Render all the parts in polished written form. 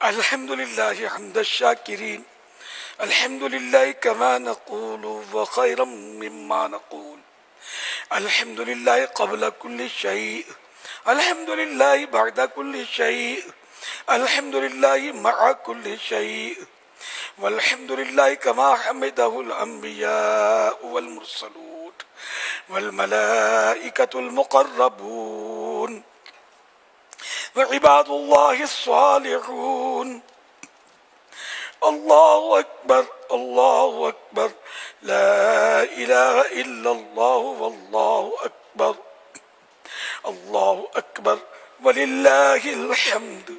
الحمد لله حمد الشاكرين. الحمد لله كما نقول وخيرا مما نقول. الحمد لله قبل كل شيء. الحمد لله بعد كل شيء. الحمد لله مع كل شيء. والحمد لله كما حمده الأنبياء والمرسلون والملائكة المقربون وعباد الله الصالحون. الله أكبر الله أكبر لا إله إلا الله والله أكبر. الله أكبر ولله الحمد.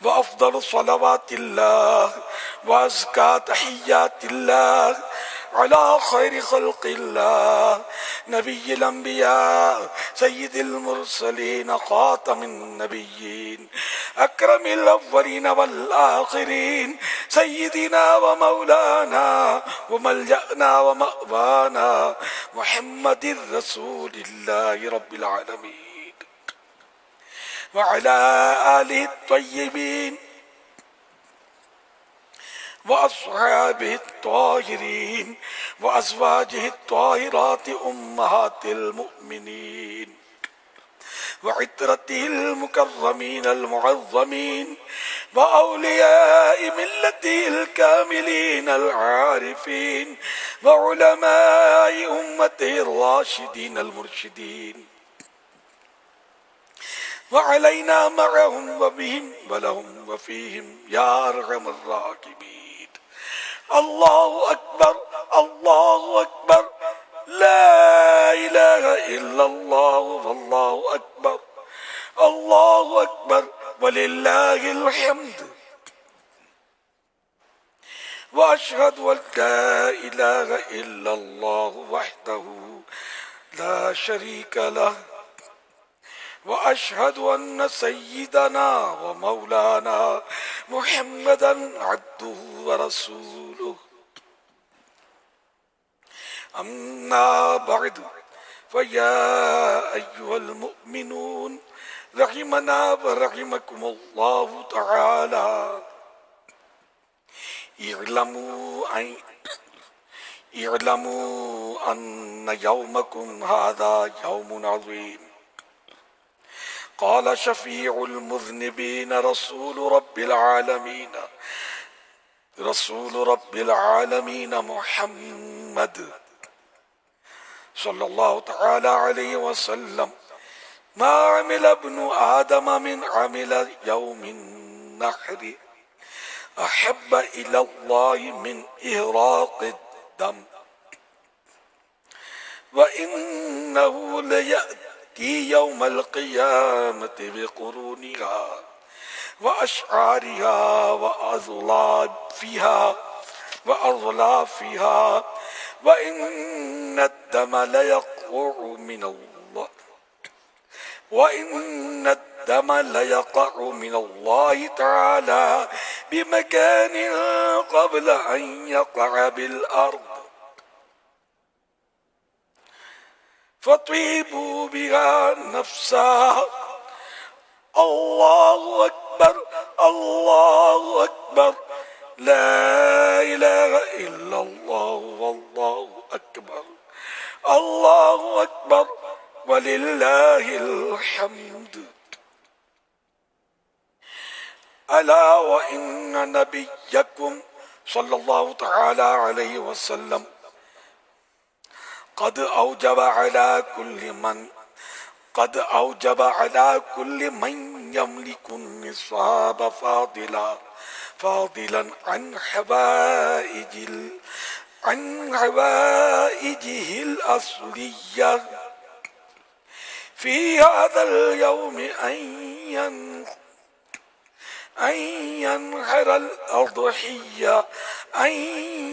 وأفضل صلوات الله وأزكى تحيات الله على خير خلق الله نبي الأنبياء سيد المرسلين خاتم النبيين أكرم الأولين والآخرين سيدنا ومولانا وملجأنا ومأوانا محمد رسول الله رب العالمين وعلى آله الطيبين وأصحابه الطاهرين وأزواجه الطاهرات أمهات المؤمنين وعترته المكرمين المعظمين وأولياء ملته الكاملين العارفين وعلماء أمته الراشدين المرشدين وعلينا معهم وبهم ولهم وفيهم يا أرحم الراحمين. الله أكبر الله أكبر لا إله إلا الله والله أكبر. الله أكبر ولله الحمد. وأشهد أن لا إله إلا الله وحده لا شريك له. وأشهد أن سيدنا ومولانا محمدا عبده ورسوله. أما بعد فيا أيها المؤمنون رحمنا ورحمكم الله تعالى اعلموا أن يومكم هذا يوم عظيم. قال شفيع المذنبين رسول رب العالمين محمد صلى الله تعالى عليه وسلم: ما عمل ابن آدم من عمل يوم النحر أحب إلى الله من إهراق الدم، وإنه ليأتي يوم القيامة بقرونها وأشعارها وأظلافها وإن الدم ليقع من الله تعالى بمكان قبل أن يقع بالأرض، فطيبوا بها نفسا. الله أكبر الله أكبر لا إله إلا الله والله أكبر. الله أكبر ولله الحمد. ألا وإن نبيكم صلى الله تعالى عليه وسلم قد أوجب على كل من يملك النصاب فاضلا عن حوائجه الأصلية في هذا اليوم أن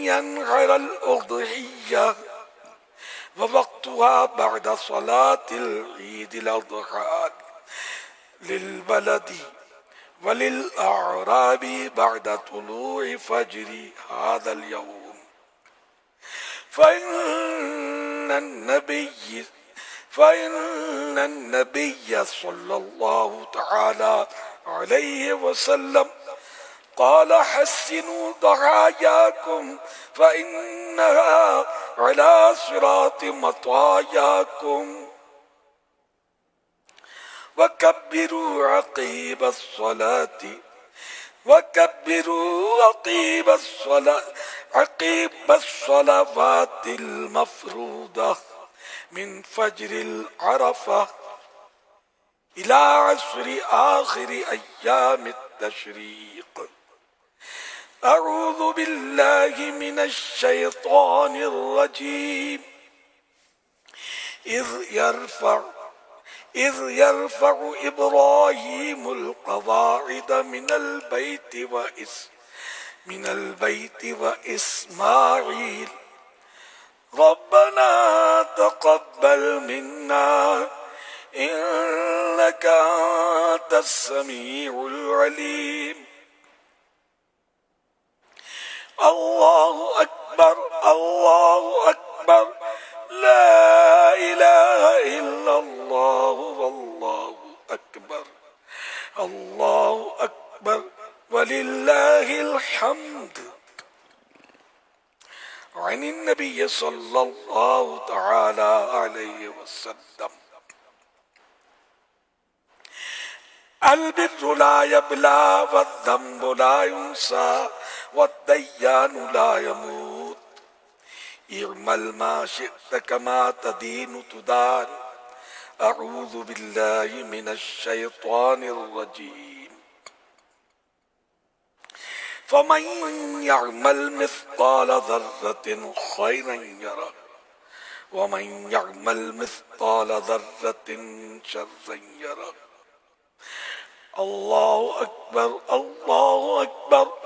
ينحر الأضحية، ووقتها بعد صلاة العيد الأضحى للبلد وللأعراب بعد طلوع فجر هذا اليوم. فإن النبي صلى الله تعالى عليه وسلم قال حسنوا ضحاياكم فإنها على صراط مطاياكم وكبروا عقيب الصلوات المفروضة من فجر العرفة إلى عصر آخر أيام التشريق. أعوذ بالله من الشيطان الرجيم. إذ يرفع إبراهيم القواعد من البيت وإسماعيل ربنا تقبل منا إنك أنت السميع العليم. الله أكبر الله أكبر لا إله إلا الله والله أكبر الله أكبر ولله الحمد. عن النبي صلى الله تعالى عليه وسلم البر لا يبلى والذنب لا ينسى والديان لا يموت. اعمل ما شئت كما تدين تدان. أعوذ بالله من الشيطان الرجيم. فمن يعمل مثقال ذرة خيرا يره ومن يعمل مثقال ذرة شرا يره. الله أكبر الله أكبر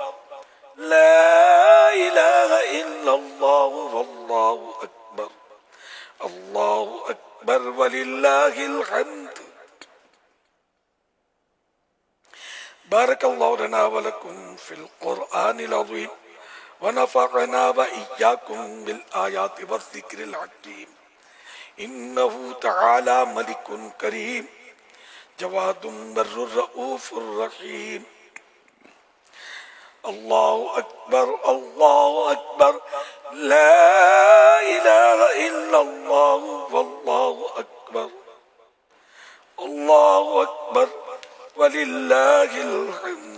لا إله إلا الله والله أكبر الله أكبر ولله الحمد. بارك الله لنا ولكم في القرآن العظيم ونفعنا وإياكم بالآيات والذكر الحكيم. إنه تعالى ملك كريم جواد بر رؤوف رحيم. الله أكبر الله أكبر لا إله إلا الله والله أكبر الله أكبر ولله الحمد.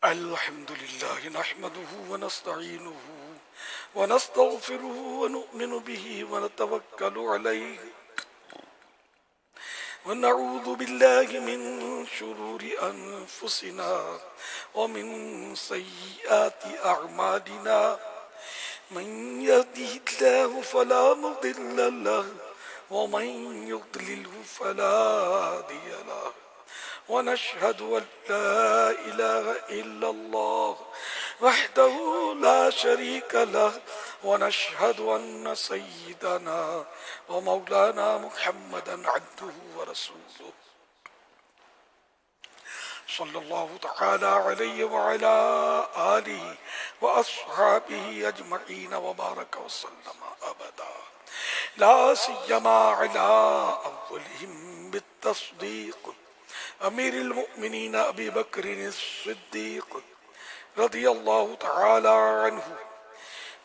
الحمد لله نحمده ونستعينه ونستغفره ونؤمن به ونتوكل عليه ونعوذ بالله من شرور أنفسنا ومن سيئات أعمالنا. من يهده الله فلا مضل له ومن يضلله فلا هادي له. ونشهد أن لا إله إلا الله وحده لا شريك له ونشهد أن سيدنا ومولانا محمدا عبده ورسوله صلى الله تعالى عليه وعلى آله وأصحابه أجمعين وبارك وسلم أبدا. لا سيما على أولهم بالتصديق أمير المؤمنين أبي بكر الصديق رضي الله تعالى عنه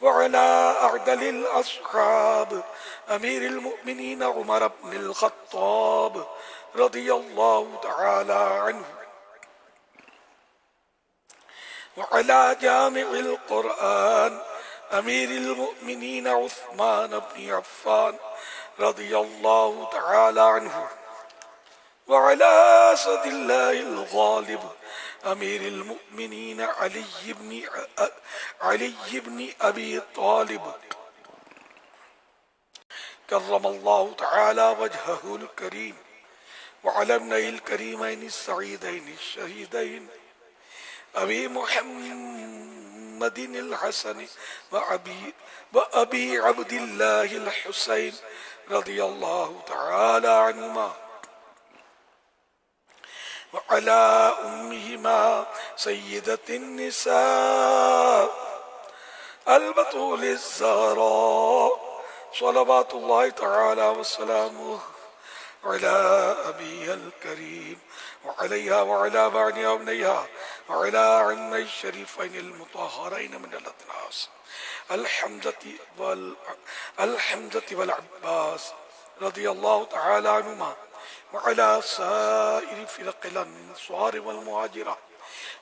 وعلى أعدل الأصحاب أمير المؤمنين عمر بن الخطاب رضي الله تعالى عنه وعلى جامع القرآن أمير المؤمنين عثمان بن عفان رضي الله تعالى عنه وعلى أسد الله الغالب أمير المؤمنين علي بن أبي طالب كرم الله تعالى وجهه الكريم، وعلى ابنيه الكريمين السعيدين الشهيدين أبي محمد الحسن وأبي عبد الله الحسين رضي الله تعالى عنهما، وعلى أمهما سيدة النساء البتول الزهراء صلوات الله تعالى وسلامه على أبيها الكريم وعليها وعلى بنيها وابنيها وعلى عمي الشريفين المطهرين من الأدناس الحمزة والعباس رضي الله تعالى عنهما، وعلى سائر فرق الأنصار والمهاجرة،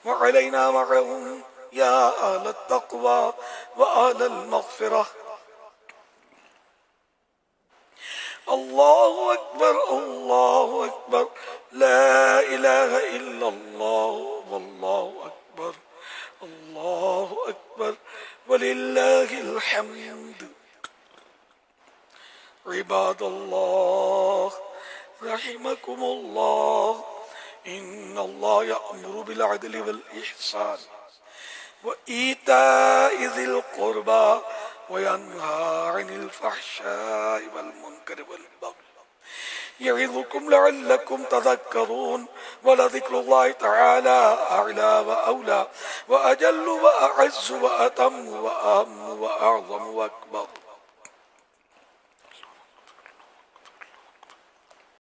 وعلينا معهم يا أهل التقوى وأهل المغفرة. الله أكبر الله أكبر، لا إله إلا الله والله أكبر، الله أكبر ولله الحمد. عباد الله رحمكم الله، إن الله يأمر بالعدل والإحسان وإيتاء ذي القربى وينهى عن الفحشاء والمنكر والبغي يعظكم لعلكم تذكرون، ولذكر الله تعالى أعلى وأولى وأجل وأعز وأتم وأهم وأعظم وأكبر.